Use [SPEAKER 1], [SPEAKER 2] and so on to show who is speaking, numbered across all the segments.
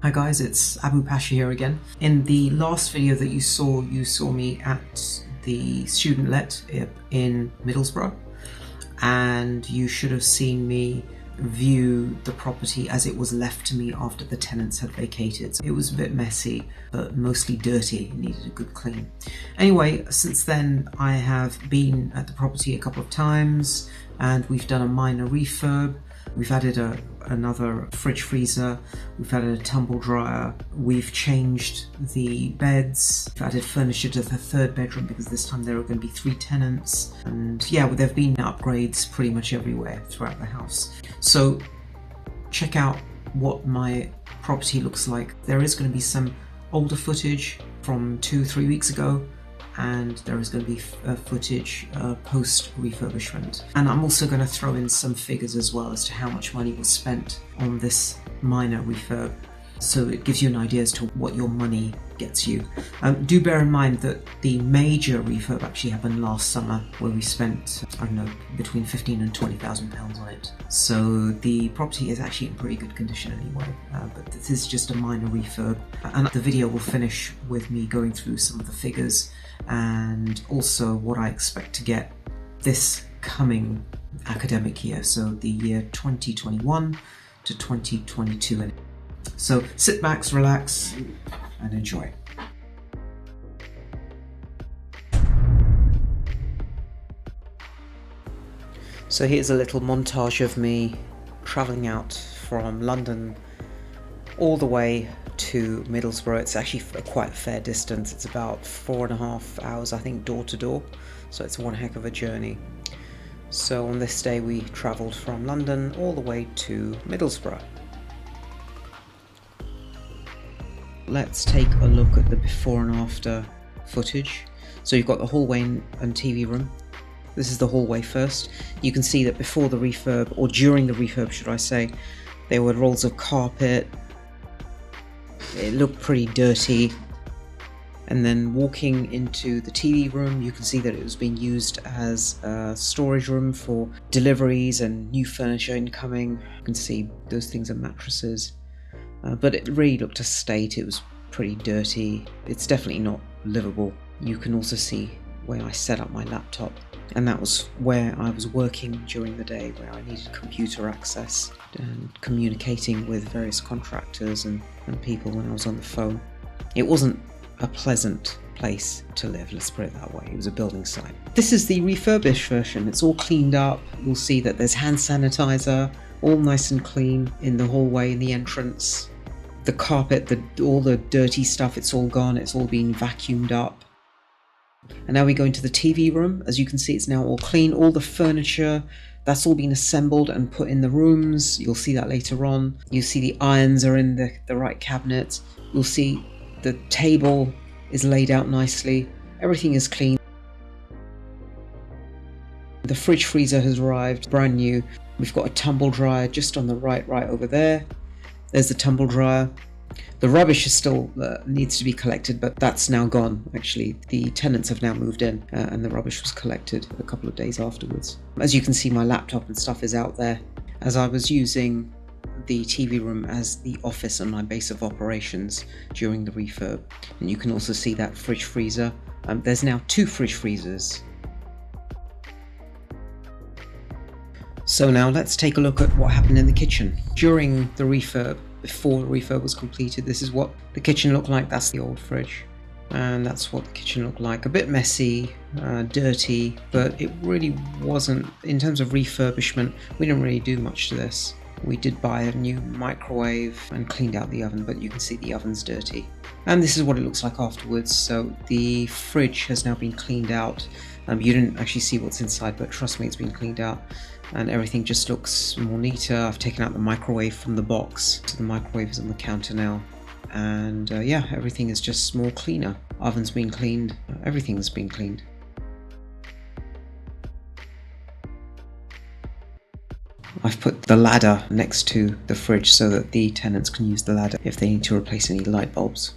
[SPEAKER 1] Hi guys, it's Abu Pasha here again. In the last video that you saw me at the student let in Middlesbrough, and you should have seen me view the property as it was left to me after the tenants had vacated. It was a bit messy, but mostly dirty. It needed a good clean. Anyway, since then I have been at the property a couple of times and we've done a minor refurb. We've added another fridge freezer, we've added a tumble dryer, we've changed the beds, we've added furniture to the third bedroom because this time there are going to be 3 tenants, and yeah, there have been upgrades pretty much everywhere throughout the house. So check out what my property looks like. There is going to be some older footage from 2-3 weeks ago, and there is going to be footage post refurbishment, and I'm also going to throw in some figures as well as to how much money was spent on this minor refurb, so it gives you an idea as to what your money gets you. Do bear in mind that the major refurb actually happened last summer, where we spent, I don't know, between £15,000 and £20,000 on it. So the property is actually in pretty good condition anyway, but this is just a minor refurb, and the video will finish with me going through some of the figures and also what I expect to get this coming academic year, so the year 2021 to 2022. So sit back, relax and enjoy. So here's a little montage of me travelling out from London all the way to Middlesbrough. It's actually quite a fair distance. It's about 4.5 hours, I think, door to door. So it's one heck of a journey. So on this day we travelled from London all the way to Middlesbrough. Let's take a look at the before and after footage. So you've got the hallway and TV room. This is the hallway first. You can see that before the refurb, or during the refurb should I say, there were rolls of carpet. It looked pretty dirty. And then walking into the TV room, you can see that it was being used as a storage room for deliveries and new furniture incoming. You can see those things are mattresses. But it really looked a state. It was pretty dirty. It's definitely not livable. You can also see where I set up my laptop, and that was where I was working during the day, where I needed computer access and communicating with various contractors and people when I was on the phone. It wasn't a pleasant place to live, let's put it that way. It was a building site. This is the refurbished version. It's all cleaned up. You'll see that there's hand sanitizer, all nice and clean in the hallway, in the entrance. The carpet, all the dirty stuff, it's all gone. It's all been vacuumed up. And now we go into the TV room. As you can see, it's now all clean. All the furniture, that's all been assembled and put in the rooms. You'll see that later on. You see the irons are in the right cabinet. You'll see the table is laid out nicely. Everything is clean. The fridge freezer has arrived, brand new. We've got a tumble dryer just on the right over there. There's the tumble dryer. The rubbish is still needs to be collected, but that's now gone. Actually, the tenants have now moved in, and the rubbish was collected a couple of days afterwards. As you can see, my laptop and stuff is out there, as I was using the TV room as the office and my base of operations during the refurb. And you can also see that fridge freezer. There's now 2 fridge freezers. So now let's take a look at what happened in the kitchen during the refurb. Before the refurb was completed, this is what the kitchen looked like. That's the old fridge, and that's what the kitchen looked like. A bit messy, dirty, but it really wasn't, in terms of refurbishment, we didn't really do much to this. We did buy a new microwave and cleaned out the oven, but you can see the oven's dirty. And this is what it looks like afterwards. So the fridge has now been cleaned out. You didn't actually see what's inside, but trust me, it's been cleaned out. And everything just looks more neater. I've taken out the microwave from the box, so the microwave is on the counter now. And yeah, everything is just more cleaner. Oven's been cleaned, everything's been cleaned. I've put the ladder next to the fridge so that the tenants can use the ladder if they need to replace any light bulbs.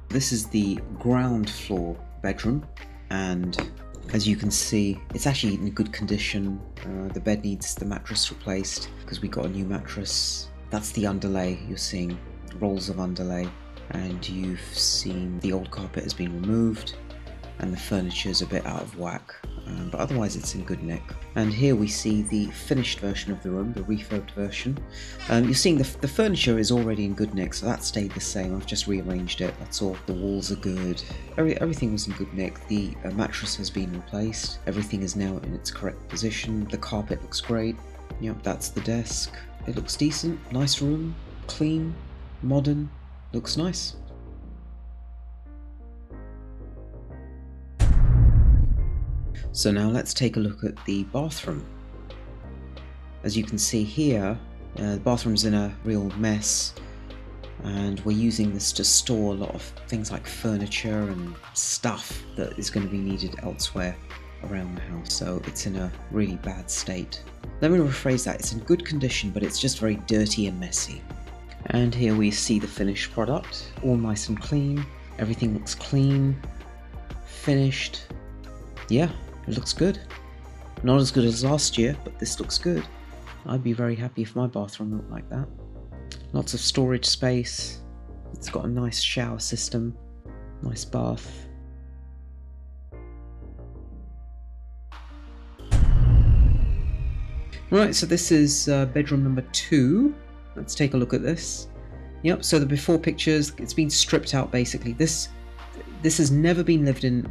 [SPEAKER 1] This is the ground floor bedroom, and As you can see, it's actually in good condition. The bed needs the mattress replaced because we got a new mattress. That's the underlay. You're seeing rolls of underlay, and you've seen the old carpet has been removed and the furniture is a bit out of whack, but otherwise it's in good nick. And here we see the finished version of the room, the refurbed version. You're seeing the furniture is already in good nick, so that stayed the same. I've just rearranged it, that's all. The walls are good. Everything was in good nick. The mattress has been replaced. Everything is now in its correct position. The carpet looks great. Yep, that's the desk. It looks decent. Nice room. Clean. Modern. Looks nice. So now let's take a look at the bathroom. As you can see here, the bathroom's in a real mess, and we're using this to store a lot of things like furniture and stuff that is going to be needed elsewhere around the house, so it's in a really bad state. Let me rephrase that, it's in good condition, but it's just very dirty and messy. And here we see the finished product, all nice and clean. Everything looks clean, finished. Yeah, it looks good. Not as good as last year, but this looks good. I'd be very happy if my bathroom looked like that. Lots of storage space. It's got a nice shower system, nice bath. Right, so this is bedroom number 2. Let's take a look at this. Yep, so the before pictures, it's been stripped out basically. This has never been lived in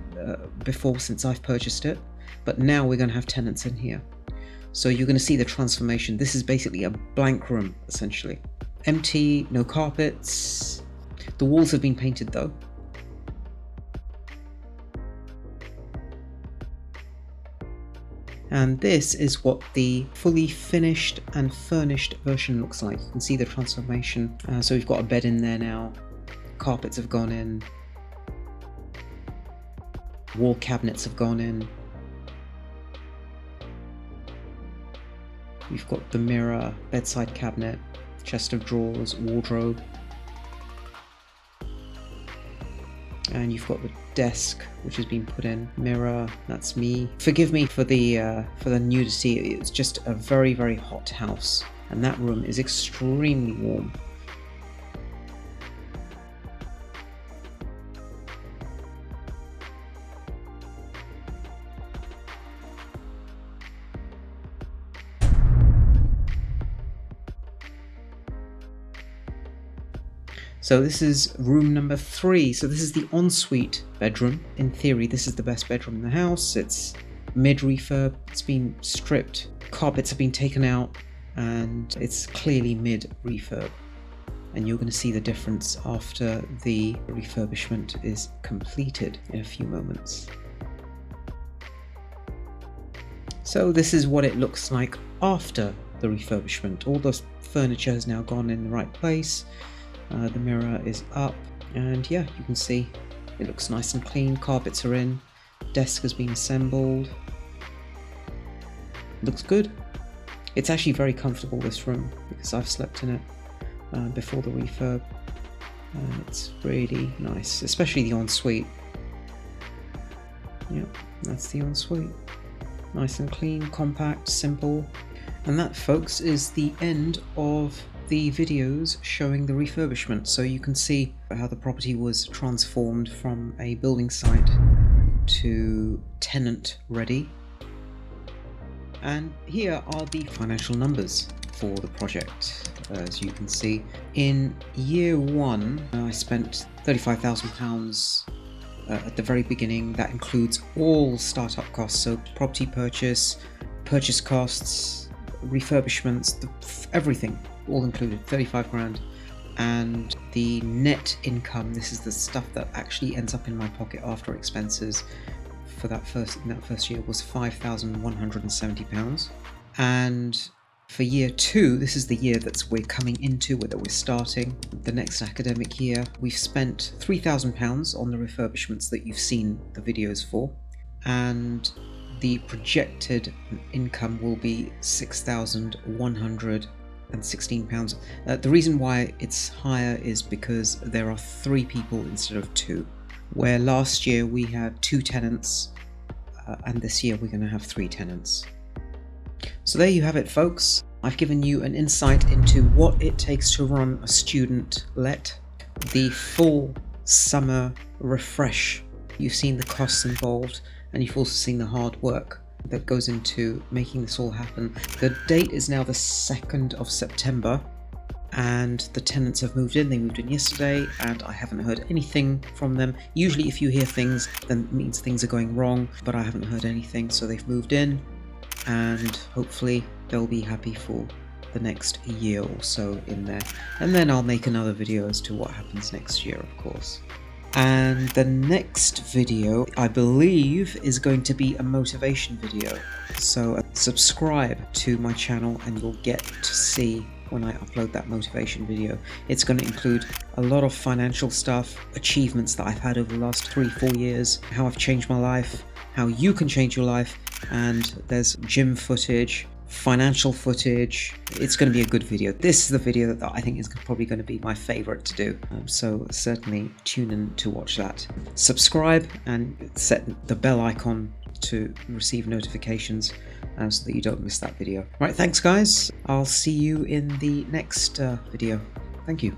[SPEAKER 1] before since I've purchased it, but now we're going to have tenants in here. So you're going to see the transformation. This is basically a blank room, essentially. Empty, no carpets. The walls have been painted though. And this is what the fully finished and furnished version looks like. You can see the transformation. So we've got a bed in there now. Carpets have gone in. Wall cabinets have gone in. You've got the mirror, bedside cabinet, chest of drawers, wardrobe. And you've got the desk, which has been put in. Mirror, that's me. Forgive me for the nudity. It's just a very, very hot house, and that room is extremely warm. So this is room number 3. So this is the ensuite bedroom. In theory, this is the best bedroom in the house. It's mid-refurb. It's been stripped. Carpets have been taken out, and it's clearly mid-refurb. And you're going to see the difference after the refurbishment is completed in a few moments. So this is what it looks like after the refurbishment. All the furniture has now gone in the right place. The mirror is up, and yeah, you can see it looks nice and clean. Carpets are in, desk has been assembled. Looks good. It's actually very comfortable, this room, because I've slept in it before the refurb, and it's really nice, especially the ensuite. Yep, that's the ensuite. Nice and clean, compact, simple. And that, folks, is the end of the videos showing the refurbishment. So you can see how the property was transformed from a building site to tenant ready. And here are the financial numbers for the project. As you can see, in year 1 I spent £35,000 at the very beginning. That includes all startup costs, so property purchase costs, refurbishments, everything all included, 35 grand. And the net income, this is the stuff that actually ends up in my pocket after expenses for that first year, was £5,170. And for year 2, this is the year that we're coming into, that we're starting the next academic year, we've spent £3,000 on the refurbishments that you've seen the videos for, and the projected income will be £6,116. The reason why it's higher is because there are 3 people instead of 2. Where last year we had 2 tenants, and this year we're going to have 3 tenants. So there you have it, folks. I've given you an insight into what it takes to run a student let, the full summer refresh. You've seen the costs involved, and you've also seen the hard work that goes into making this all happen. The date is now the 2nd of September, and the tenants have moved in. They moved in yesterday, and I haven't heard anything from them. Usually if you hear things, then it means things are going wrong, but I haven't heard anything. So they've moved in, and hopefully they'll be happy for the next year or so in there. And then I'll make another video as to what happens next year, of course. And the next video, I believe, is going to be a motivation video. So subscribe to my channel and you'll get to see when I upload that motivation video. It's going to include a lot of financial stuff, achievements that I've had over the last 3-4 years, how I've changed my life, how you can change your life, and there's gym footage, financial footage. It's going to be a good video. This is the video that I think is probably going to be my favorite to do. So certainly tune in to watch that. Subscribe and set the bell icon to receive notifications so that you don't miss that video. Right, thanks guys. I'll see you in the next video. Thank you.